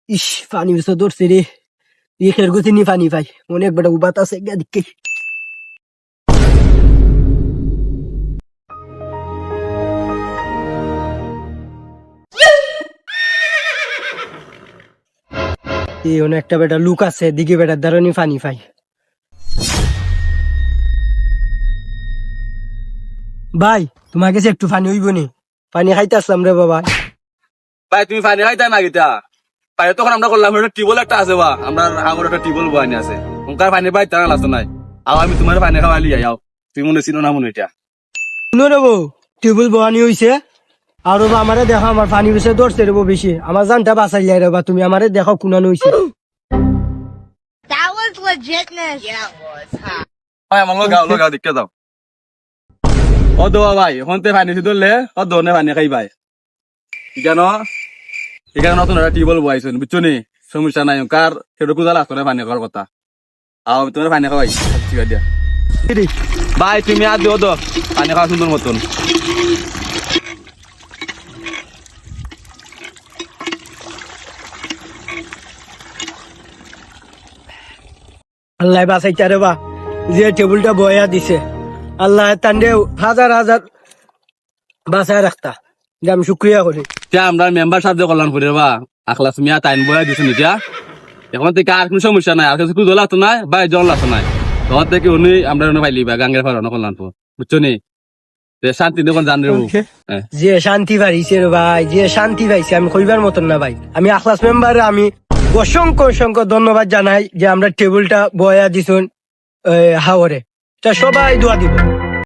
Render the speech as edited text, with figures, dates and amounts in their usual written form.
ইস পানি বেসা ধরছে রে এখের গতি নি পানি পাই অনেক বড় উবাত আছে দিকে এই অনেক একটা বেটা লুক আছে দিকে বেটার দ্বারা পানি পাই ভাই তোমার কাছে একটু পানি হইব নি পানি খাইতে আসলাম রে বাবা ভাই তুমি পানি খাইতে না গিতা পানি তখন আমরা করলাম টিউবওয়েল একটা আছে বা আমরা আমার একটা টিউবওয়েল বয়ানি আছে ওখানে পানি পাই তারা লাগতো নাই আর আমি তোমার পানি খাওয়ালি যাও তুমি মনে ছিল না মনে এটা শুনো রে বউ টিউবওয়েল বহানি হইছে আর বাবা আমারে দেখো আমার পানি বেসে ধরছে রে বউ বেশি আমার জানটা বাঁচাই যায় রে বা তুমি আমারে দেখো কুনানো হইছে That was legitness. Yeah, it was. Huh? ভাই আমার লোক দেখতে দাও ও দোয়া ভাই এখন তে পানি ধরলে ও দোনে পানি খাই ভাই কেন এখানে নতুন একটা টিউবওয়েল বয়াইছেন বুঝছো নি সমস্যা নাই কার সেটা কুদা লাগতো না পানি খাওয়ার কথা আর তোমার পানি খাওয়াই ঠিক আছে ভাই তুমি আর দিও তো পানি খাওয়া সুন্দর মতন আল্লাহ বাঁচাইতে রে বা যে টেবিলটা বয়া দিছে আল্লাহ তান্ডে হাজার হাজার বাঁচায় রাখতা যে আমি শুক্রিয়া করি আমরা মেম্বার সাহায্য করলাম করে বা আখলাস মিয়া টাইম বয়া দিছেন এটা এখন থেকে আর কোনো সমস্যা নাই আর কিছু কুদো লাগতো নাই বা জল লাগতো নাই তখন থেকে উনি আমরা পাইলি বা গাঙ্গের ফারানো করলাম বুঝছো নি শান্তি দেখুন জান রে যে শান্তি পাইছে রে ভাই যে শান্তি পাইছে আমি কইবার মতন না ভাই আমি আখলাস মেম্বারে আমি অসংখ্য অসংখ্য ধন্যবাদ জানাই যে আমরা টেবিলটা বয়া দিছুন হাওরে তা সবাই দোয়া দিব